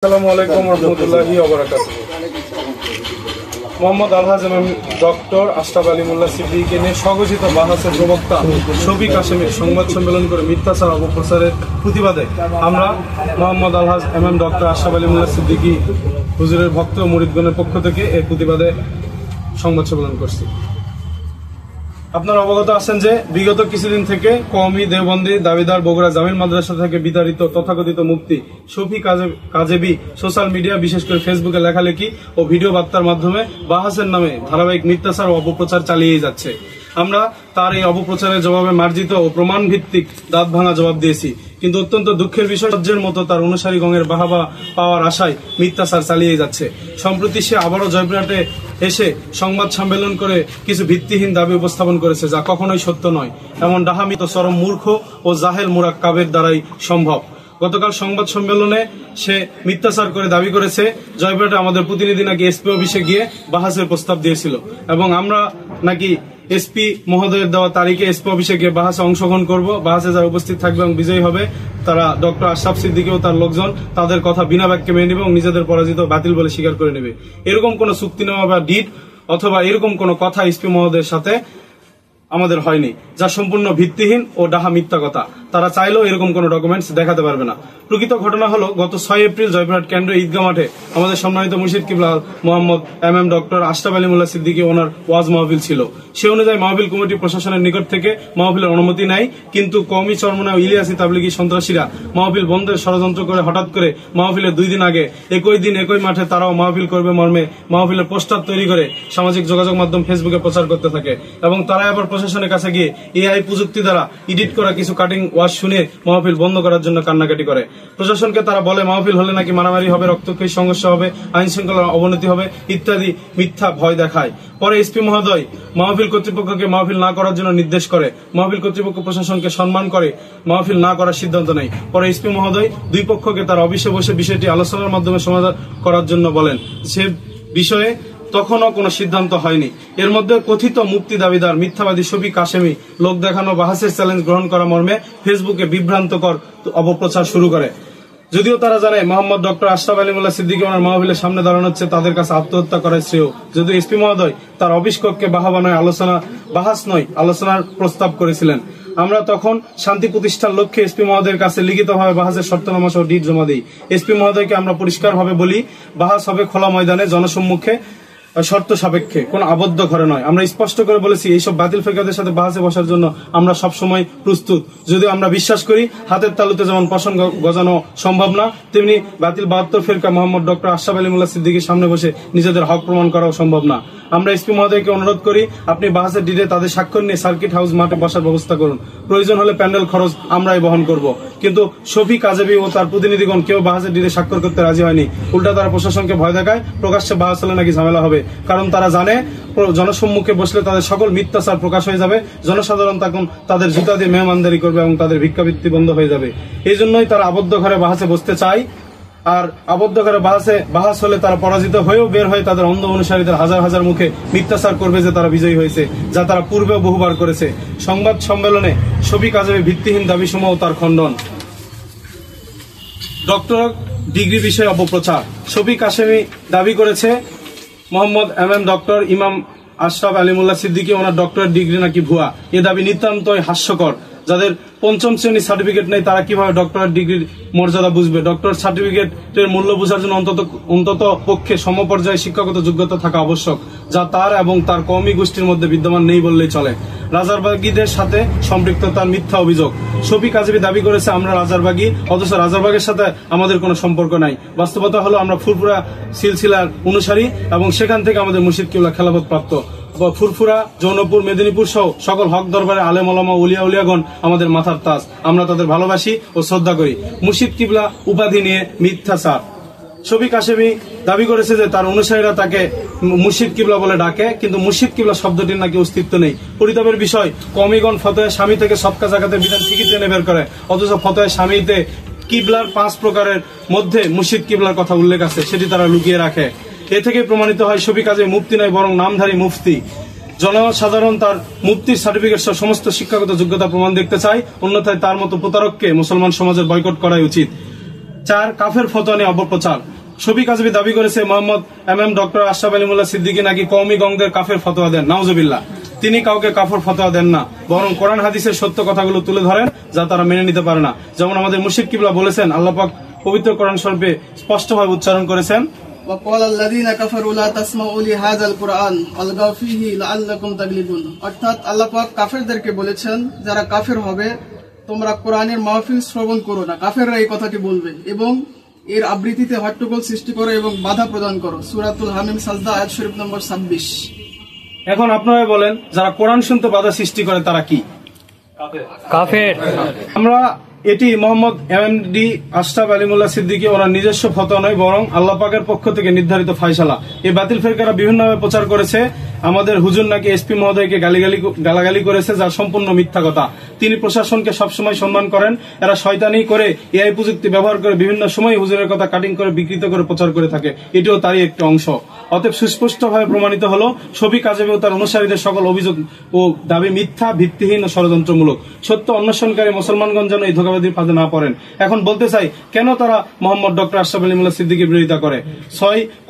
আসসালামু আলাইকুম রহমতুল্লাহি ওয়া বারাকাতুহু। মোহাম্মদ আলহাজ এমএম ডক্টর আশরাফ আলী মোল্লা সিদ্দিকীকে নিয়ে স্বঘোষিত বাহাসের প্রবক্তা শফিক কাশেমের সংবাদ সম্মেলন করে মিথ্যাচার অপপ্রচারের প্রতিবাদে আমরা মোহাম্মদ আলহাজ এমএম ডক্টর আশরাফ আলী মোল্লা সিদ্দিকী হুজুরের ভক্ত ও মুরিদগণের পক্ষ থেকে এর প্রতিবাদে সংবাদ সম্মেলন করছি। আপনারা অবগত আছেন যে বিগত কিছুদিন থেকে কওমি দেওবন্দি দাবিদার বগুড়া জামিল মাদ্রাসা থেকে বিতাড়িত তথাকথিত মুফতি শফিক কাজেবি সোশ্যাল মিডিয়া বিশেষ করে ফেসবুকে লেখালেখি ও ভিডিও বার্তার মাধ্যমে বাহাসের নামে ধারাবাহিক মিথ্যাচার ও অপপ্রচার চালিয়েই যাচ্ছে। আমরা তার এই অপপ্রচারের জবাবে মার্জিত ও প্রমাণ ভিত্তিক দাঁত ভাঙা জবাব দিয়েছি, কিন্তু অত্যন্ত দুঃখের বিষয় সহ্যের মতো তার অনুসারীগণের বাহাবা পাওয়ার আশায় মিথ্যাচার চালিয়ে যাচ্ছে। সম্প্রতি সে আবারও জয়পুরহাটে এসে সংবাদ সম্মেলন করে কিছু ভিত্তিহীন দাবি উপস্থাপন করেছে, যা কখনোই সত্য নয়। এমন ডাহামিত চরম মূর্খ ও জাহেল মুরাক্কাবের দ্বারাই সম্ভব। গতকাল সংবাদ সম্মেলনে সে মিথ্যাচার করে দাবি করেছে জয়পুরহাটে আমাদের প্রতিনিধি নাকি এসপি অফিসে গিয়ে বাহাসের প্রস্তাব দিয়েছিল এবং আমরা নাকি এসপি মহোদয়ের দেওয়া তারিখে এসপি অফিসে গিয়ে বাহাসে অংশগ্রহণ করব। বাহাসে যারা উপস্থিত থাকবে এবং বিজয়ী হবে তারা ডক্টর আশরাফ সিদ্দিকী ও তার লোকজন তাদের কথা বিনা বাক্যে মেনে নেবে এবং নিজেদের পরাজিত বাতিল বলে স্বীকার করে নেবে। এরকম কোন চুক্তিনামা বা ডিড অথবা এরকম কোন কথা এসপি মহোদয়ের সাথে আমাদের হয়নি, যা সম্পূর্ণ ভিত্তিহীন ও ডাহা মিথ্যা কথা। তারা চাইলেও এরকম কোন ডকুমেন্টস দেখাতে পারবে না। প্রকৃত ঘটনা হলো গত 6 এপ্রিল জয়পুরহাট কেন্দ্রীয় ঈদগাহ মাঠে আমাদের সম্মানিত মুর্শিদ কিবলা মোহাম্মদ এমএম ডক্টর আশরাফ আলী মোল্লা সিদ্দিকী ওনার ওয়াজ মাহফিল ছিল। সে অনুযায়ী মাহফিল কমিটি প্রশাসনের নিকট থেকে মাহফিলের অনুমতি নেয়, কিন্তু কওমি চরমনা ইলিয়াসি তাবলিগী সন্ত্রাসীরা মাহফিল বন্ধের ষড়যন্ত্র করে হঠাৎ করে মাহফিলের 2 দিন আগে একই দিন একই মাঠে তারাও মাহফিল করবে মর্মে মাহফিলের পোস্টার তৈরি করে সামাজিক যোগাযোগ মাধ্যম ফেসবুকে প্রচার করতে থাকে এবং তারা আবার প্রশাসনের কাছে গিয়ে এআই প্রযুক্তি দ্বারা এডিট করা কিছু কাটিং ওয়াজ শুনে মাহফিল বন্ধ করার জন্য কান্নাকাটি করে। প্রশাসনকে তারা বলে মাহফিল হলে নাকি মারামারি হবে, রক্তক্ষয়ী সংঘর্ষ হবে, আইন শৃঙ্খলার অবনতি হবে ইত্যাদি মিথ্যা ভয় দেখায়। পরে এসপি মহোদয় মাহফিল কর্তৃপক্ষকে মাহফিল না করার জন্য নির্দেশ করে। মাহফিল কর্তৃপক্ষ প্রশাসনকে সম্মান করে মাহফিল না করার সিদ্ধান্ত নেয়। পরে এসপি মহোদয় দুই পক্ষকে তার অফিসে বসে বিষয়টি আলোচনার মাধ্যমে সমাধান করার জন্য বলেন। সে বিষয়ে তখনও কোনো সিদ্ধান্ত হয়নি। এর মধ্যে কথিত মুফতি দাবিদার মিথ্যাবাদী শফিক কাশেমি লোক দেখানো বাহাসের চ্যালেঞ্জ গ্রহণ করা মর্মে ফেসবুকে বিভ্রান্তকর অপপ্রচার শুরু করে। যদিও তারা জানে মোহাম্মদ ডক্টর আশরাফ আলী মোল্লা সিদ্দিকী ওনার মাহফিলের সামনে দাঁড়ানো হচ্ছে তাদের কাছে আত্মহত্যা করার শ্রেয়। যদিও এসপি মহোদয় তার অফিস কক্ষে বাহাস নয় আলোচনার প্রস্তাব করেছিলেন। আমরা তখন শান্তি প্রতিষ্ঠার লক্ষ্যে এসপি মহোদয়ের কাছে লিখিতভাবে বাহাসের শর্তনামা সহ ডিড জমা দিই। এসপি মহোদয়কে আমরা পরিষ্কারভাবে বলি বাহাস হবে খোলা ময়দানে জনসম্মুখে, শর্ত সাপেক্ষে, কোন আবদ্ধ ঘরে নয়। আমরা স্পষ্ট করে বলেছি এইসব বাতিল ফেকাদের সাথে বাহাসে বসার জন্য আমরা সবসময় প্রস্তুত। যদিও আমরা বিশ্বাস করি হাতের তালুতে যেমন পশম গজানো সম্ভব না, তেমনি বাতিল 72 ফেরকা মোহাম্মদ ডক্টর আশরাফ আলী মোল্লা সিদ্দিকীর সামনে বসে নিজেদের হক প্রমাণ করাও সম্ভব না। আমরা এসপি মহোদয়কে অনুরোধ করি আপনি বাহাসের ডিডে তাদের স্বাক্ষর নিয়ে সার্কিট হাউস মাঠে বসার ব্যবস্থা করুন। প্রয়োজন হলে প্যান্ডেল খরচ আমরাই বহন করব। কিন্তু শফিক কাজেবি ও তার প্রতিনিধিগণ কেউ বাহাসের ডিডে স্বাক্ষর করতে রাজি হয়নি। উল্টা তারা প্রশাসনকে ভয় দেখায় প্রকাশ্যে বাহাস হলে নাকি ঝামেলা হবে, কারণ তারা জানে জনসম্মুখে বসলে তাদের সকল মিথ্যাচার প্রকাশ হয়ে যাবে, জনসাধারণ তখন তাদের জুতা দিয়ে মেহমানদারি করবে এবং তাদের ভিক্ষাবৃত্তি বন্ধ হয়ে যাবে। এই জন্যই তারা আবদ্ধ ঘরে বাহাসে বসতে চায়। আর আবদ্ধ ঘরে বাহাস হলে তারা পরাজিত হয়েও বের হয়ে তাদের অন্ধ অনুসারীদের হাজার হাজার মুখে মিথ্যাচার করবে যে তারা বিজয়ী হয়েছে, যা তারা পূর্বেও বহুবার করেছে। সংবাদ সম্মেলনে শফিক কাজেবি ভিত্তিহীন দাবিসমূহ তার খণ্ডন। ডক্টর ডিগ্রি বিষয়ে অপপ্রচার। শফিক কাশেমি দাবি করেছে মোহাম্মদ এমএম ডক্টর ইমাম আশরাফ আলী মোল্লা সিদ্দিকী ওনার ডক্টরেট ডিগ্রি নাকি ভুয়া। এ দাবি নিতান্তই হাস্যকর। যাদের 5ম শ্রেণীর সার্টিফিকেট নেই তারা কিভাবে ডক্টরেট ডিগ্রির মর্যাদা বুঝবে? ডক্টর সার্টিফিকেটের মূল্য বোঝার জন্য অন্তত পক্ষে সমপর্যায়ে শিক্ষাগত যোগ্যতা থাকা আবশ্যক, যা তার এবং তার কওমি গোষ্ঠীর মধ্যে বিদ্যমান নেই বললেই চলে। রাজারবাগীদের সাথে সম্পৃক্ততার মিথ্যা অভিযোগ। শফিক কাজেবি দাবি করেছে আমরা রাজারবাগী, অথচ রাজারবাগের সাথে আমাদের কোনো সম্পর্ক নাই। বাস্তবতা হলো আমরা ফুরফুরা সিলসিলার অনুসারী এবং সেখান থেকে আমাদের মুর্শিদ কিবলা খেলাফত প্রাপ্ত। ফুরফুরা, জৌনপুর, মেদিনীপুর সহ সকল হক দরবারে আলেম ওলামা উলিয়া উলিয়াগণ আমাদের মাথার তাজ। আমরা তাদের ভালোবাসি ও শ্রদ্ধা করি। মুর্শিদ কিবলা উপাধি নিয়ে মিথ্যাচার। শফিক কাশেমি দাবি করেছে যে তার অনুসারীরা তাকে মুর্শিদ কিবলা বলে ডাকে, কিন্তু মুর্শিদ কিবলা শব্দটির নাকি অস্তিত্ব নেই। পরিতাপের বিষয় কওমিগণ ফতোয়া স্বামী থেকে সবকা জাকাতের বিধান ঠিকই টেনে বের করে, অথচ ফতোয়া স্বামীতে কিবলার 5 প্রকারের মধ্যে মুর্শিদ কিবলার কথা উল্লেখ আছে, সেটি তারা লুকিয়ে রাখে। এ থেকে প্রমাণিত হয় শফিক কাজেবি মুফতি নয় বরং নামধারী মুফতি। জনসাধারণ তার মুফতির সার্টিফিকেট সহ সমস্ত শিক্ষাগত যোগ্যতা প্রমাণ দেখতে চায়, অন্যথায় তার মতো প্রতারককে মুসলমান সমাজের বয়কট করাই উচিত। 4 কাফের ফতোয়া নিয়ে অপপ্রচার। শফিক আজমি দাবি করেছে মোহাম্মদ এমএম ডক্টর আশরাফ আলী মোল্লা সিদ্দিকী নাকি কওমি গংদের কাফের ফতোয়া দেন। নাউজুবিল্লাহ, তিনি কাউকে কাফের ফতোয়া দেন না, বরং কোরআন হাদিসের সত্য কথাগুলো তুলে ধরেন যা তারা মেনে নিতে পারে না। যেমন আমাদের মুর্শিদ কিবলা বলেছেন, আল্লাহ পাক পবিত্র কোরআন শরীফে স্পষ্টভাবে উচ্চারণ করেছেন, وقال الذين كفروا لا تسمعوا لهذا القرآن والغوا فيه لعلكم تغلبون। অর্থাৎ আল্লাহ পাক কাফেরদেরকে বলেছেন, যারা কাফের হবে তোমরা কোরআনের মাহফিল শ্রবণ করো না। কাফেররা এই কথাটি বলবে এবং এর আবৃত্তিতে হট্টগোল সৃষ্টি করো এবং বাধা প্রদান করো। সূরাতুল হামিম সাজদা আয়াত শরীফ নম্বর 26। এখন আপনারা বলেন, যারা কোরআন শুনতে বাধা সৃষ্টি করে তারা কি? কাফের। আমরা এটি মোহাম্মদ এমএমডি আশরাফ আলী মোল্লা সিদ্দিকী ওনার নিজস্ব ফতোয়া নয়, বরং আল্লাহ পাকের পক্ষ থেকে নির্ধারিত ফায়সালা। এই বাতিল ফেরকারা বিভিন্নভাবে প্রচার করেছে আমাদের হুজুর নাকি এসপি মহোদয়কে গালাগালি করেছে, যা সম্পূর্ণ মিথ্যা কথা। তিনি প্রশাসনকে সবসময় সম্মান করেন। এরা শয়তানি করে এআই প্রযুক্তি ব্যবহার করে বিভিন্ন সময় হুজুরের কথা কাটিং করে বিকৃত করে প্রচার করে থাকে। এটিও তারই একটি অংশ। অতএব সুস্পষ্টভাবে প্রমাণিত হলো শফিক আজমি ও তার অনুসারীদের সকল অভিযোগ ও দাবি মিথ্যা, ভিত্তিহীন ও ষড়যন্ত্রমূলক। সত্য অন্বেষণকারী মুসলমানগণ যেন এই ধোঁকাবাজির ফাঁদে না পড়েন। এখন বলতে চাই, কেন তারা মোহাম্মদ ডক্টর আশরাফ আলী মোল্লা সিদ্দিকীর বিরোধিতা করে?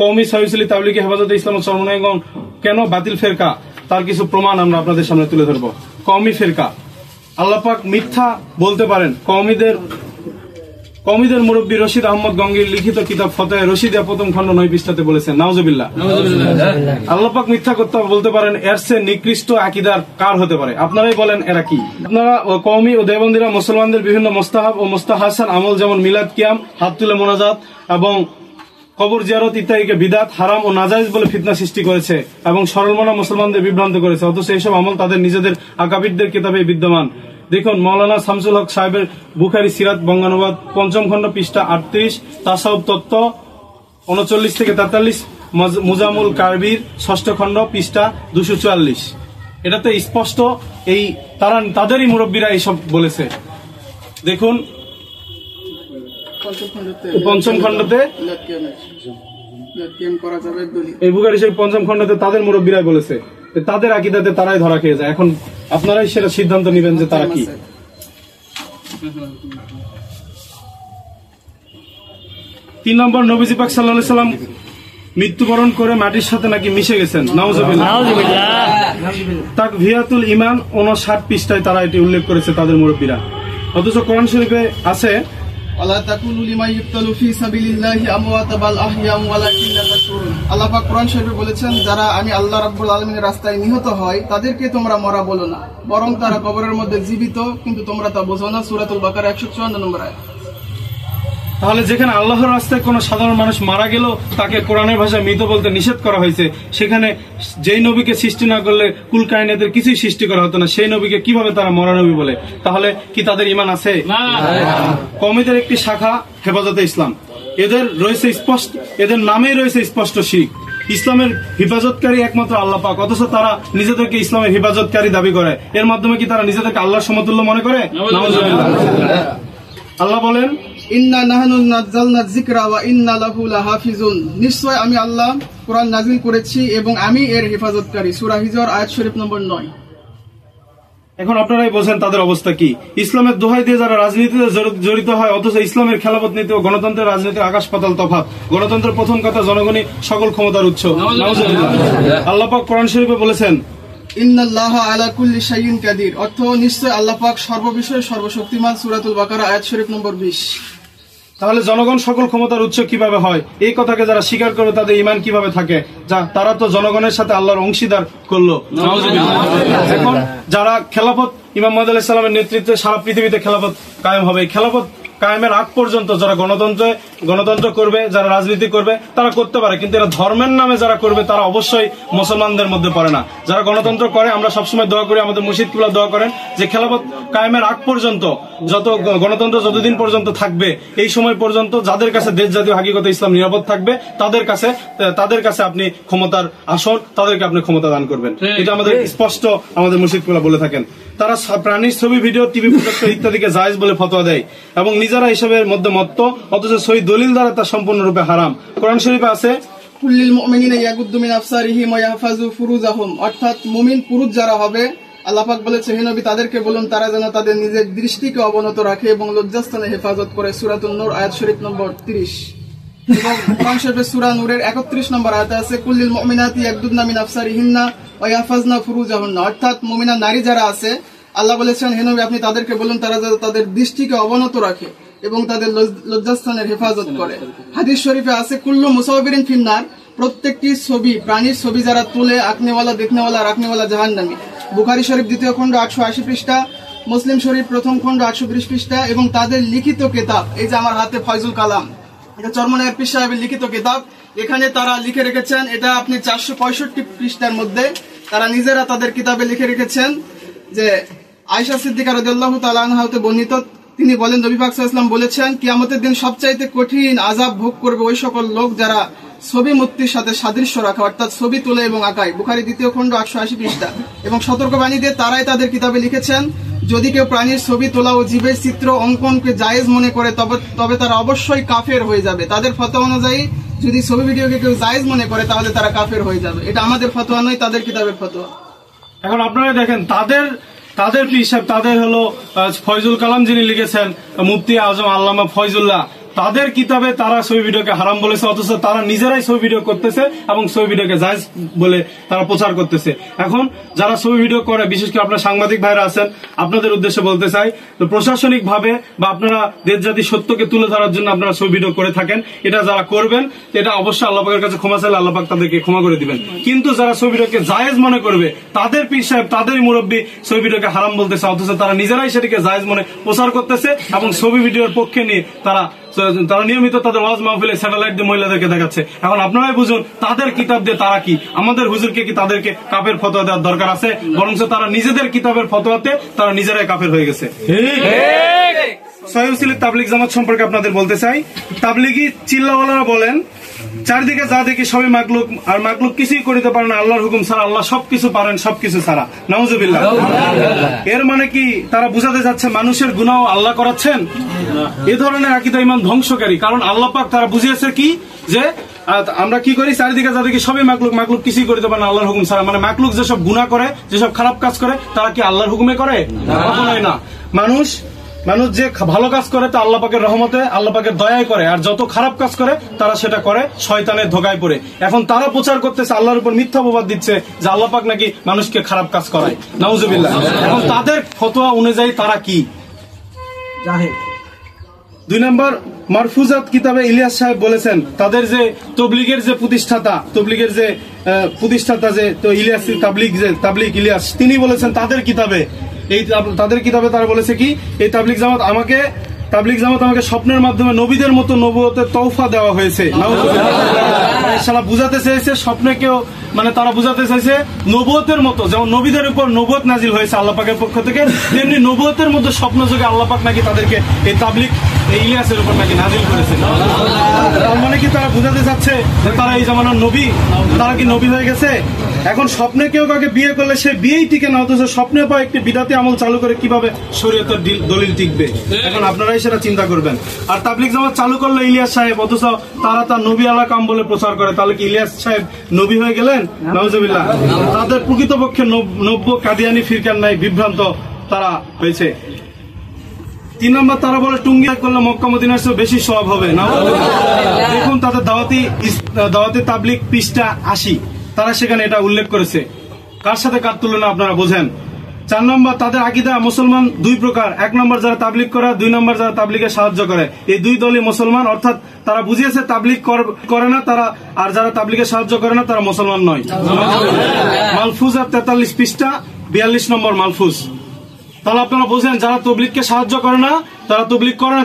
কওমি সহিউল তাবলীগী হেফাজতে ইসলাম ও চরমনাইগণ কেন বাতিল ফেরকা, তার কিছু প্রমাণ আমরা আপনাদের সামনে তুলে ধরব। কওমি ফেরকা, আল্লাহ পাক মিথ্যা বলতে পারেন। কওমিদের মুরব্বী রশিদ আহমদ গঙ্গির লিখিত কিতাব ফতোয়া রশিদিয়া প্রথম খণ্ড 9 পৃষ্ঠাতে বলেছেন, নাউজুবিল্লাহ, আল্লাহ পাক মিথ্যা করতে বলতে পারেন। এর চেয়ে নিকৃষ্ট আকীদার কার হতে পারে? আপনারাই বলেন, এরা কি? আপনারা কওমি ও দেওবন্দীরা মুসলমানদের বিভিন্ন মোস্তাহাব ও মোস্তাহাসান আমল যেমন মিলাদ, কিয়াম, হাত তুলে মোনাজাত এবং কবর জিয়ারত ইত্যাদিকে বিদাত, হারাম ও নাজায়েজ বলে ফিতনা সৃষ্টি করেছে এবং সরলমনা মুসলমানদের বিভ্রান্ত করেছে। অথচ এইসব আমল তাদের নিজেদের আকাবিরদের কিতাবে বিদ্যমান। দেখুন, মাওলানা শামসুল হক সাহেবের বুখারী সিরাত বঙ্গানুবাদ 5ম খণ্ড পৃষ্ঠা 38, তাসাউফ তত্ত্ব 39 থেকে 43, মুজামুল কারবির 6ষ্ঠ খণ্ড পৃষ্ঠা 244। এটাতে স্পষ্ট এই তাদেরই মুরব্বীরা এইসব বলেছে। দেখুন 5ম খণ্ডতে এই বুখারী শরীফ 5ম খণ্ডতে তাদের মুরব্বীরাই বলেছে, তাদের আকীদাতে তারাই ধরা খেয়ে যায়। এখন আপনারাই সেটা সিদ্ধান্ত নেবেন যে তারা কি। 3 নম্বর, নবীজি পাক সাল্লাল্লাহু আলাইহি সাল্লাম মৃত্যুবরণ করে মাটির সাথে নাকি মিশে গেছেন। নাউজুবিল্লাহ। তাকভিয়াতুল ঈমান 59 পৃষ্ঠায় তারা এটি উল্লেখ করেছে তাদের মুরব্বীরা। অথচ কোরআন শরীফে আছে, আল্লাহ পাক কোরআন শরীফে বলেছেন, যারা আমি আল্লাহ রাব্বুল আলামিনের রাস্তায় নিহত হয় তাদেরকে তোমরা মরা বলো না, বরং তারা কবরের মধ্যে জীবিত, কিন্তু তোমরা তা বোঝো না। সূরাতুল বাকারা 154 নম্বর আয়াত। তাহলে যেখানে আল্লাহর রাস্তায় কোন সাধারণ মানুষ মারা গেল তাকে কোরআনের ভাষায় মৃত বলতে নিষেধ করা হয়েছে, সেখানে যেই নবীকে সৃষ্টি না করলে কুল কায়নাতের কিছুই সৃষ্টি করা হতো না, সেই নবীকে কিভাবে তারা মরা নবী বলে? তাহলে কি তাদের ঈমান আছে? কওমিদের একটি শাখা হেফাজতে ইসলাম, এদের নামেই রয়েছে স্পষ্ট শিরক। ইসলামের হেফাজতকারী একমাত্র আল্লাহ পাক, অথচ তারা নিজেদেরকে ইসলামের হেফাজতকারী দাবি করে। এর মাধ্যমে কি তারা নিজেদেরকে আল্লাহর সমতুল্য মনে করে? আল্লাহ বলেন, ইন্না নাহনু নাযালনা যিকরা ওয়া ইন্না লাহু লাহাফিজুন। নিশ্চয় আমি আল্লাহ কোরআন নাযিল করেছি এবং আমি এর হেফাজতকারী। সূরা হিজর আয়াত শরীফ নম্বর 9। এখন আপনারাই বোঝেন তাদের অবস্থা কি। ইসলামের দোহাই দিয়ে যারা রাজনীতিতে জড়িত হয়, অথচ ইসলামের খেলাফত নীতি ও গণতন্ত্রের রাজনীতির আকাশ পাতাল তফাৎ। গণতন্ত্রের প্রথম কথা, জনগণই সকল ক্ষমতার উৎস। আল্লাহ পাক কোরআন শরীফে বলেছেন, ইন্নাল্লাহা আলা কুল্লি শাইইন কাদির, অর্থ নিশ্চয় আল্লাহ পাক সর্ববিষয়ে সর্বশক্তিমান। সূরাতুল বাকারা আয়াত শরীফ নম্বর 20। তাহলে জনগণ সকল ক্ষমতার উৎস কিভাবে হয়? এই কথাকে যারা স্বীকার করে তাদের ঈমান কিভাবে থাকে? তারা তো জনগণের সাথে আল্লাহর অংশীদার করলো। এখন যারা খেলাফত, ইমাম মাহদী আলাইহিস সালামের নেতৃত্বে সারা পৃথিবীতে খেলাফত কায়েম হবে। খেলাফত কায়েমের আগ পর্যন্ত যারা গণতন্ত্র করবে, যারা রাজনীতি করবে তারা করতে পারে, কিন্তু এরা ধর্মের নামে যারা করবে তারা অবশ্যই মুসলমানদের মধ্যে পড়ে না। যারা গণতন্ত্র করে, আমরা সবসময় দোয়া করি, আমাদের মুর্শিদ কিবলা দোয়া করেন যে খেলাফত কায়েমের আগ পর্যন্ত, যত গণতন্ত্র যতদিন পর্যন্ত থাকবে, এই সময় পর্যন্ত যাদের কাছে দেশ জাতীয় হাকিকতে ইসলাম নিরাপদ থাকবে তাদের কাছে আপনি ক্ষমতার আসন, তাদেরকে আপনি ক্ষমতা দান করবেন। এটা আমাদের স্পষ্ট আমাদের মুর্শিদ কিবলা বলে থাকেন। তারা প্রাণীর ছবি, ভিডিও, টিভি প্রোডাক্ট ইত্যাদিকে জায়েজ বলে ফতোয়া দেয় এবং নিজেরা এসবের মধ্যে মত্ত, অথচ সহি দলিল দ্বারা তা সম্পূর্ণরূপে হারাম। কোরআন শরীফে আছে, কুল্লিল মুমিনিনা ইয়াগুদ্দু মিন আবসারিহিম ওয়া ইয়াহফাযু ফুরুজাহুম, অর্থাৎ মুমিন পুরুষ যারা হবে আল্লাহ পাক বলেছে, হে নবী তাদেরকে বলুন তারা যেন তাদের নিজের দৃষ্টিকে অবনত রাখে এবং লজ্জাস্থানে হেফাজত করে। সূরাতুন নূর আয়াত শরীফ নম্বর 30। এবং কোরআন শরীফের সূরা নূরের 31 নম্বর আয়াতে আছে, কুল্লিল মুমিনাতি ইয়াগদুদনা মিন আবসারিহিন্না ওয়া ইয়াহফাজনা ফুরুজাহুন্না। অর্থাৎ মুমিনা নারী যারা আছে, আল্লাহ বলেছেন হে নবী আপনি তাদেরকে বলুন তারা যেন তাদের দৃষ্টিকে অবনত রাখে এবং তাদের লজ্জাস্থানের হেফাজত করে। হাদিস শরীফে আছে, কুল্লু মুসাওবিরিন ফিন্নার, প্রত্যেকটি ছবি, প্রাণীর ছবি যারা তুলে আঁকনেওয়ালা, দেখনেওয়ালা, রাখনেওয়ালা জাহান্নামী। বুখারী শরীফ 2য় খণ্ড 880 পৃষ্ঠা, মুসলিম শরীফ 1ম খণ্ড 820 পৃষ্ঠা। এবং তাদের লিখিত কিতাব, এই যে আমার হাতে ফয়জুল কালাম, এটা চরমনায়ের পীর সাহেবের লিখিত কিতাব, এখানে তারা লিখে রেখেছেন, এটা আপনি 465 পৃষ্ঠার মধ্যে তারা নিজেরা তাদের কিতাবে লিখে রেখেছেন যে আয়েশা সিদ্দিকা রাদিয়াল্লাহু তাআলা আনহা হতে বর্ণিত, তিনি বলেন নবী পাক সাল্লাল্লাহু আলাইহি ওয়াসাল্লাম বলেছেন, কিয়ামতের দিন সবচাইতে কঠিন আযাব ভোগ করবে ওই সকল লোক যারা ছবি মূর্তির সাথে সাদৃশ্য রাখে, অর্থাৎ ছবি তোলে এবং আঁকায়। বুখারী 2য় খণ্ড 880 পৃষ্ঠা। এবং সতর্কবাণী দিয়ে তারাই তাদের কিতাবে লিখেছেন, যদি কেউ প্রাণীর ছবি তোলা ও জীবের চিত্র অঙ্কনকে জায়েজ মনে করে তবে তারা অবশ্যই কাফের হয়ে যাবে। তাদের ফতোয়া অনুযায়ী যদি ছবি ভিডিওকে কেউ জায়েজ মনে করে তাহলে তারা কাফের হয়ে যাবে। এটা আমাদের ফতোয়া নয়, তাদের কিতাবের ফতোয়া। এখন আপনারা দেখেন তাদের পীর সাহেব, তাদের হলো ফয়জুল কালাম যিনি লিখেছেন, মুফতি আজম আল্লামা ফয়জুল্লাহ, তাদের কিতাবে তারা ছবি ভিডিওকে হারাম বলেছে, অথচ তারা নিজেরাই ছবি ভিডিও করতেছে এবং ছবি ভিডিওকে জায়েজ বলে তারা প্রচার করতেছে। এখন যারা ছবি ভিডিও করে, বিশেষ করে আপনার সাংবাদিক ভাইরা আছেন, আপনাদের উদ্দেশ্যে বলতে চাই, তো প্রশাসনিক ভাবে বা আপনারা দেশ জাতি সত্যকে তুলে ধরার জন্য আপনারা ছবি ভিডিও করে থাকেন, এটা যারা করবেন এটা অবশ্যই আল্লাহ পাকের কাছে ক্ষমা চাইলে আল্লাহ পাক তাদেরকে ক্ষমা করে দিবেন। কিন্তু যারা ছবি ভিডিওকে জায়েজ মনে করবে, তাদের পীর সাহেব, তাদেরই মুরব্বী ছবি ভিডিওকে হারাম বলতেছে, অথচ তারা নিজেরাই সেটিকে জায়েজ মনে প্রচার করতেছে এবং ছবি ভিডিওর পক্ষে নিয়ে তারা নিয়মিত তাদের ওয়াজ মাহফিলে স্যাটেলাইট দিয়ে মহিলাদেরকে দেখাচ্ছে। এখন আপনারাই বুঝুন তাদের কিতাব দিয়ে তারা কি, আমাদের হুজুরকে কি তাদেরকে কাফের ফতোয়া দেওয়ার দরকার আছে? বরং তারা নিজেদের কিতাবের ফতোয়াতে তারা নিজেরাই কাফের হয়ে গেছে। সহিহ তাবলীগ জামাত সম্পর্কে আপনাদের বলতে চাই, তাবলীগী চিল্লাওয়ালারা বলেন, চারদিকে যা দেখি সবই মাকলুক, আর মাকলুক কিছুই করিতে পারে না আল্লাহর হুকুম ছাড়া, আল্লাহ সবকিছু পারেন সবকিছু ছাড়া। নাউজুবিল্লাহ। এর মানে কি তারা বুঝাতে যাচ্ছে মানুষের গুনাহ আল্লাহ করাচ্ছেন? এ ধরনের আকীদা ঈমান ধ্বংসকারী। কারণ আল্লাহ পাক তারা বুঝিয়েছে কি, যে আমরা কি করি, চারিদিকে যা দেখি সবই মাকলুক, মাকলুক কিছুই করিতে পারে না আল্লাহর হুকুম ছাড়া। মানে মাকলুক যেসব গুনাহ করে, যেসব খারাপ কাজ করে, তারা কি আল্লাহর হুকুমে করে? কখনোই না। মানুষ যে ভালো কাজ করে তা আল্লাহ পাকের রহমতে, আল্লাহ পাকের দয়ায় করে, আর যত খারাপ কাজ করে তারা সেটা করে শয়তানের ধোঁকায় পড়ে। এখন তারা প্রচার করতেছে, আল্লাহর উপর মিথ্যা অপবাদ দিচ্ছে যে আল্লাহ পাক নাকি মানুষকে খারাপ কাজ করায়। নাউজুবিল্লাহ। এখন তাদের ফতোয়া অনুযায়ী তারা কি? 2 নম্বর মারফুজাত কিতাবে ইলিয়াস সাহেব বলেছেন, তাদের যে তবলিগের যে প্রতিষ্ঠাতা যে তো ইলিয়াস তাবলিগ ইলিয়াস, তিনি বলেছেন তাদের কিতাবে তারা বলেছে কি, এই তাবলিগ জামাত আমাকে স্বপ্নের মাধ্যমে নবীদের মতো নবুয়তের তৌফা দেওয়া হয়েছে। সালা বুঝাতে চেয়েছে স্বপ্নে কেউ, মানে তারা বুঝাতে চাইছে নবুয়তের মতো, যেমন নবীদের উপর নবুয়ত নাজিল হয়েছে আল্লাহ পাকের পক্ষ থেকে, তেমনি নবুয়তের মতো স্বপ্ন যোগে আল্লাহ পাক নাকি তাদেরকে এই তাবলিগ ইলিয়াসের উপর নাকি নাজিল করেছে। তার মানে কি তারা বুঝাতে চাচ্ছে যে তারা এই জামানার নবী, তারা কি নবী হয়ে গেছে? এখন স্বপ্নে কেউ কাউকে বিয়ে করলে সে বিয়েই টিকে না, অথচ স্বপ্নের পর একটি বিদাতি আমল চালু করে কিভাবে শরীয়তের দলিল টিকবে? এখন আপনারাই সেটা চিন্তা করবেন। আর তাবলিগ জামাত চালু করলো ইলিয়াস সাহেব, অথচ তারা তার নবী আল্লাহ কাম বলে প্রচার করে, তাহলে কি ইলিয়াস সাহেব নবী হয়ে গেলেন? নাউজুবিল্লাহ। তাদের প্রকৃতপক্ষে নব্য কাদিয়ানি ফিরকার নাই, বিভ্রান্ত তারা হয়েছে। 3 নম্বর তারা বলে টুঙ্গি করলে মক্কা মদিনার চেয়ে বেশি সওয়াব হবে। দেখুন তাদের দাওয়াতি তাবলিগ পৃষ্ঠা 80, তারা সেখানে এটা উল্লেখ করেছে। কার সাথে কার তুলনা আপনারা বোঝেন। 4 নম্বর তাদের আকীদা, মুসলমান 2 প্রকার, 1 নম্বর যারা তাবলিগ করে, 2 নম্বর যারা তাবলিগে সাহায্য করে। এই 2 দলই মুসলমান, অর্থাৎ তারা বুঝিয়েছে তাবলিগ করে না তারা, আর যারা তাবলিগে সাহায্য করে না তারা মুসলমান নয়। মালফুজ 43 পৃষ্ঠা 42 নম্বর মালফুজ। তাহলে আপনারা বোঝেন যারা তবলিগকে সাহায্য করে না,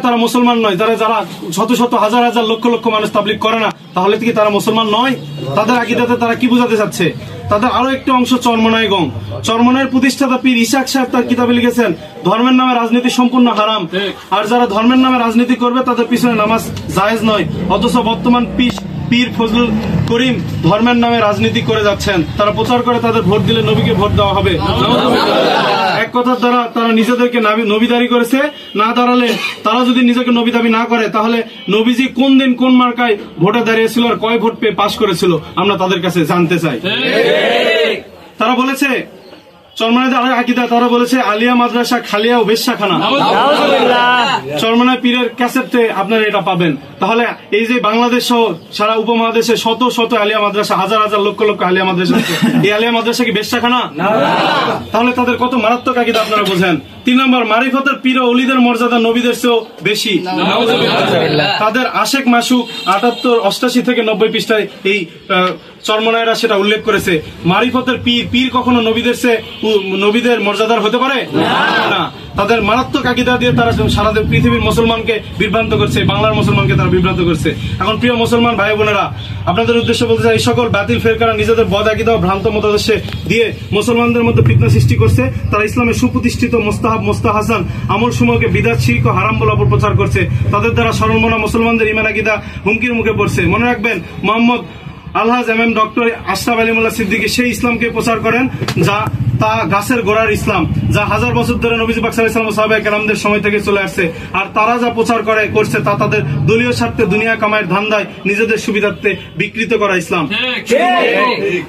তারা মুসলমান নয়। যারা শত শত হাজার হাজার লক্ষ লক্ষ মানুষ তাবলিগ করে না, তাহলে কি তারা মুসলমান নয়? তাদের আকীদাতে তারা কি বোঝাতে চাচ্ছে? তাদের আরো একটি অংশ চরমনায়ের প্রতিষ্ঠাতা পীর ইসাক সাহেব তার কিতাবে লিখেছেন, ধর্মের নামে রাজনীতি সম্পূর্ণ হারাম, আর যারা ধর্মের নামে রাজনীতি করবে তাদের পিছনে নামাজ জায়েজ নয়। অথচ বর্তমান পীর ফজলুল করিম ধর্মের নামে রাজনীতি করে যাচ্ছেন। তারা প্রচার করে তাদের ভোট দিলে নবীকে ভোট দেওয়া হবে। এক কথার দ্বারা তারা নিজেদেরকে নবী দাবি করেছে। না দাঁড়ালে, তারা যদি নিজেকে নবী দাবি না করে, তাহলে নবীজি কোন দিন কোন মার্কায় ভোটে দাঁড়িয়েছিল আর কয় ভোট পেয়ে পাশ করেছিল আমরা তাদের কাছে জানতে চাই। তারা বলেছে চরমনাইদের আরেক আকীদা, তারা বলেছে আলিয়া মাদ্রাসা খালিয়া ও বেশ্যাখানা। চরমনাই পীরের ক্যাসেটে আপনারা এটা পাবেন। তাহলে এই যে বাংলাদেশ সহ সারা উপমহাদেশে শত শত আলিয়া মাদ্রাসা, হাজার হাজার লক্ষ লক্ষ আলিয়া মাদ্রাসা আছে, এই আলিয়া মাদ্রাসা কি বেশ্যাখানা? তাহলে তাদের কত মারাত্মক আকীদা আপনারা বোঝেন। 3 নম্বর, মারিফতের পীর ও ওলিদের মর্যাদা নবীদের চেয়েও বেশি। তাদের আশেক মাসুক 78, 88 থেকে 90 পৃষ্ঠায় এই চরমনাইরা সেটা উল্লেখ করেছে। মারিফতের পীর কখনো নবীদের মর্যাদার হতে পারে না। তাদের মারাত্মক আকীদা দিয়ে তারা সারা পৃথিবীর মুসলমানকে বিভ্রান্ত করছে, বাংলার মুসলমানকে তারা বিভ্রান্ত করছে। এখন প্রিয় মুসলমান ভাই বোনেরা, আপনাদের উদ্দেশ্যে বলতে চাই, এই সকল বাতিল ফেরকারা নিজেদের বদ আকীদা ও ভ্রান্ত মতাদর্শে দিয়ে মুসলমানদের মধ্যে ফিতনা সৃষ্টি করছে। তারা ইসলামের সুপ্রতিষ্ঠিত মোস্তাহাব, মোস্তাহাসান আমল সমূহকে বিদআত, শিরক ও হারাম বলে অপপ্রচার করছে। তাদের দ্বারা সরলমনা মুসলমানদের ঈমান আকীদা হুমকির মুখে পড়ছে। মনে রাখবেন, মোহাম্মদ আলহাজ এমএম ডক্টর আশরাফ আলী মোল্লা সিদ্দিকী সেই ইসলামকে প্রচার করেন যা তা গাছের গোড়ার ইসলাম, যা হাজার বছর ধরে নবী পাক সাল্লাল্লাহু আলাইহি ওয়াসাল্লাম ও সাহাবায়ে কেরামদের সময় থেকে চলে আসছে। আর তারা যা প্রচার করছে তা তাদের দলীয় স্বার্থে, দুনিয়া কামাইয়ের ধান্দায়, নিজেদের সুবিধার্থে বিকৃত করা ইসলাম।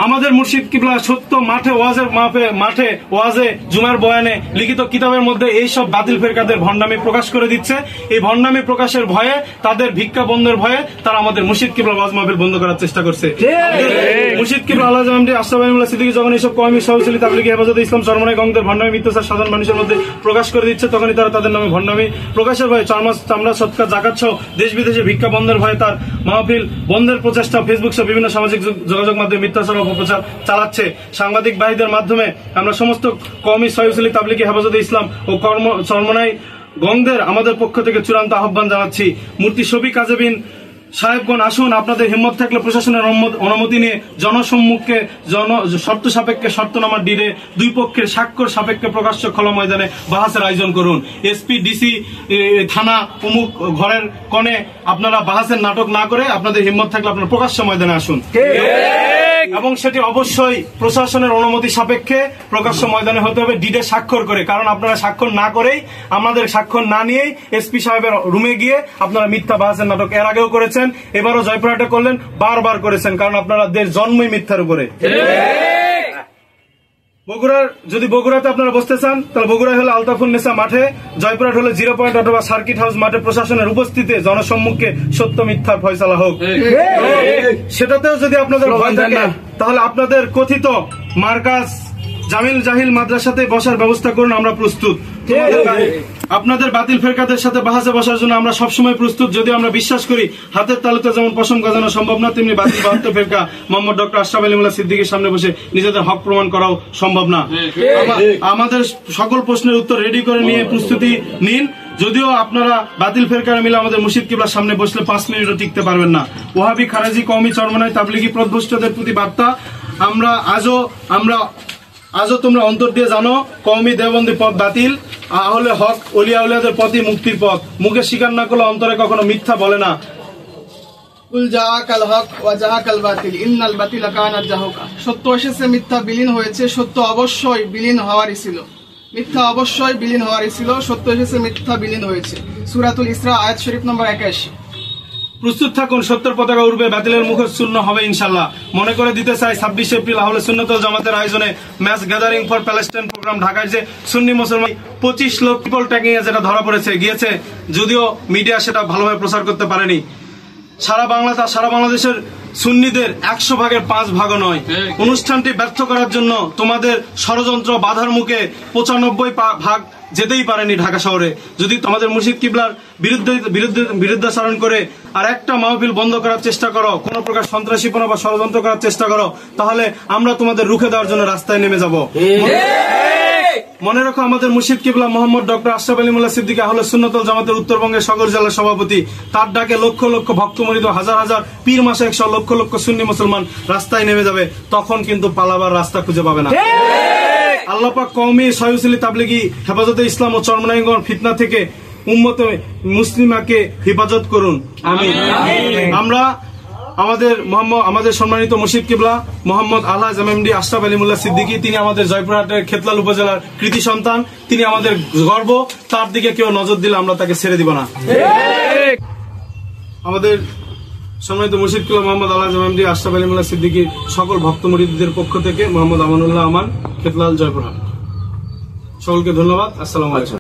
আমাদের মুর্শিদ কিবলা সত্য মাঠে ওয়াজে জুমার বয়ানে লিখিত কিতাবের মধ্যে এই সব বাতিল ফেরকাদের ভণ্ডামি প্রকাশ করে দিচ্ছে। এই ভণ্ডামি প্রকাশের ভয়ে, তাদের ভিক্ষা বন্ধের ভয়ে তারা আমাদের মুর্শিদ কিবলা ওয়াজ মাহফিল বন্ধ করার চেষ্টা করছে। মুর্শিদ কিবলা আলহাজ এমডি আশরাফ আলী মোল্লা সিদ্দিকী যখন এইসব কওমি সহশীলী তাবলীগী হেফাজতে ইসলাম চরমনাই গঙ্গদের ভণ্ডামি মিথ্যাচার সাধারণ মানুষের মধ্যে প্রকাশ করে দিচ্ছে, তখনই তারা তাদের নামে ভণ্ডামি প্রকাশের ভয়ে চামড়া সৎকার জাকাত সহ দেশ বিদেশে ভিক্ষা বন্ধের ভয়ে তার মাহফিল বন্ধের প্রচেষ্টা, ফেসবুক সহ বিভিন্ন সামাজিক যোগাযোগ মাধ্যমে মিথ্যাচার অপপ্রচার চালাচ্ছে। সাংবাদিক ভাইদের মাধ্যমে আমরা সমস্ত কওমি সহশীলী তাবলীগী হেফাজতে ইসলাম ও চরমনাই গঙ্গদের আমাদের পক্ষ থেকে চূড়ান্ত আহ্বান জানাচ্ছি। মুফতি শফিক কাজেবিন সাহেবগণ, আসুন, আপনাদের হিম্মত থাকলে প্রশাসনের অনুমতি নিয়ে জনসম্মুখে শর্ত সাপেক্ষে শর্তনামার ডিরে দুই পক্ষের স্বাক্ষর সাপেক্ষে প্রকাশ্য খোলা ময়দানে বাহাসের আয়োজন করুন। এসপি, ডিসি, থানা অমুক ঘরের কোণে আপনারা বাহাসের নাটক না করে আপনাদের হিম্মত থাকলে আপনারা প্রকাশ্য ময়দানে আসুন, এবং সেটি অবশ্যই প্রশাসনের অনুমতি সাপেক্ষে প্রকাশ্য ময়দানে হতে হবে, ডিডে স্বাক্ষর করে। কারণ আপনারা স্বাক্ষর না করেই, আমাদের স্বাক্ষর না নিয়েই এসপি সাহেবের রুমে গিয়ে আপনারা মিথ্যা বাহাসের নাটক এর আগেও করেছেন, এবারও জয়পুরহাটে করলেন, বারবার করেছেন, কারণ আপনাদের জন্মই মিথ্যার উপরে। বগুড়াতে আপনারা বসতে চান, তাহলে বগুড়ায় হলে আলতাফুন্নেসা মাঠে, জয়পুরহাট হলে 0 পয়েন্ট অথবা সার্কিট হাউস মাঠে প্রশাসনের উপস্থিতিতে জনসম্মুখে সত্য মিথ্যার ফয়সালা হোক। সেটাতেও যদি আপনাদের ভয় থাকে, তাহলে আপনাদের কথিত মার্কাজ জামিল জাহিল মাদ্রাসাতে বসার ব্যবস্থা করুন, আমরা প্রস্তুত। আপনাদের বাতিল ফেরকাদের সাথে বাহাসে বসার জন্য আমরা সবসময় প্রস্তুত। যদি আমরা বিশ্বাস করি হাতের তালুতে যেমন পশম গজানো সম্ভব না, তেমনি বাতিল বাহাত্তর ফেরকা মোহাম্মদ ডক্টর আশরাফ আলী মোল্লা সিদ্দিকীর সামনে বসে নিজেদের হক প্রমাণ করাও সম্ভব না। আমাদের সকল প্রশ্নের উত্তর রেডি করে নিয়ে প্রস্তুতি নিন। যদিও আপনারা বাতিল ফেরকারা মিলে আমাদের মুর্শিদ কিবলার সামনে বসলে 5 মিনিটও টিকতে পারবেন না। ওহাবি, খারেজি, কওমি, চরমনাই তাবলীগী পথভ্রষ্টদের প্রতি বার্তা, আজও তোমরা অন্তর দিয়ে জানো, কওমি দেওবন্দি পথ বাতিল, আহলে হক ওলিয়া উলিয়াদের পথই মুক্তির পথ। মুখে স্বীকার না করলে অন্তরে কখনো মিথ্যা বলে না। কুল জাআকাল হক ওয়া জাহাকাল বাতিল ইন্নাল বাতিলা কানা জাহুকা। সত্য এসেছে, মিথ্যা বিলীন হয়েছে, সত্য অবশ্যই বিলীন হওয়ারই ছিল, মিথ্যা অবশ্যই বিলীন হওয়ারই ছিল, সত্য এসেছে, মিথ্যা বিলীন হয়েছে। সূরাতুল ইসরা আয়াত শরীফ নম্বর 81। প্রস্তুত থাকুন, সত্যের পতাকা উড়বে, বাতিলের মুখ শূন্য হবে ইনশাল্লাহ। মনে করে দিতে চাই 26 এপ্রিল আহলে সুন্নাত ওয়াল জামাতের আয়োজনে mass gathering for Palestine programme ঢাকায় যে সুন্নি মুসলমান 25 লক্ষ পিপল ট্যাগিং এ যেটা ধরা গিয়েছে, যদিও মিডিয়া সেটা ভালোভাবে প্রচার করতে পারেনি। সারা বাংলাদেশের সুন্নিদের 100 ভাগের 5 ভাগও নয়। অনুষ্ঠানটি ব্যর্থ করার জন্য তোমাদের ষড়যন্ত্র বাধার মুখে 95 ভাগ যেতেই পারেনি ঢাকা শহরে। যদি তোমাদের মুর্শিদ কিবলার বিরুদ্ধাচরণ করে আর একটা মাহফিল বন্ধ করার চেষ্টা করো, কোন প্রকার সন্ত্রাসীপনা বা ষড়যন্ত্র করার চেষ্টা করো, তাহলে আমরা তোমাদের রুখে দেওয়ার জন্য রাস্তায় নেমে যাব। মনে রাখো, আমাদের মুর্শিদ কিবলা মোহাম্মদ ডক্টর আশরাফ আলী মোল্লা সিদ্দিকী আহলে সুন্নাত ওয়াল জামাতের উত্তরবঙ্গের সকল জেলার সভাপতি। তার ডাকে লক্ষ লক্ষ ভক্তমরিদ, হাজার হাজার পীর মাশায়েখ সহ লক্ষ লক্ষ সুন্নি মুসলমান রাস্তায় নেমে যাবে। তখন কিন্তু পালাবার রাস্তা খুঁজে পাবে না। আল্লাহ পাক কওমি সহশীলী তাবলীগী হেফাজতে ইসলাম ও চরমনাইগণ ফিতনা থেকে উম্মতে মুসলিমাকে হেফাজত করুন, আমিন। আমরা আমাদের সম্মানিত মুর্শিদ কিবলা মোহাম্মদ আলহাজ এমএমডি আশরাফ আলী মোল্লা সিদ্দিকী, তিনি আমাদের জয়পুরহাটের খেতলাল উপজেলার কৃতি সন্তান, তিনি আমাদের গর্ব। তার দিকে কেউ নজর দিলে আমরা তাকে ছেড়ে দিব না। আমাদের সম্মানিত মুর্শিদ কিবলা মোহাম্মদ আলহাজ এমএমডি আশরাফ আলী মোল্লা সিদ্দিকীর সকল ভক্ত মুরিদদের পক্ষ থেকে মোহাম্মদ আমানুল্লাহ আমান, খেতলাল, জয়পুরহাট। সকলকে ধন্যবাদ। আসসালামু আলাইকুম।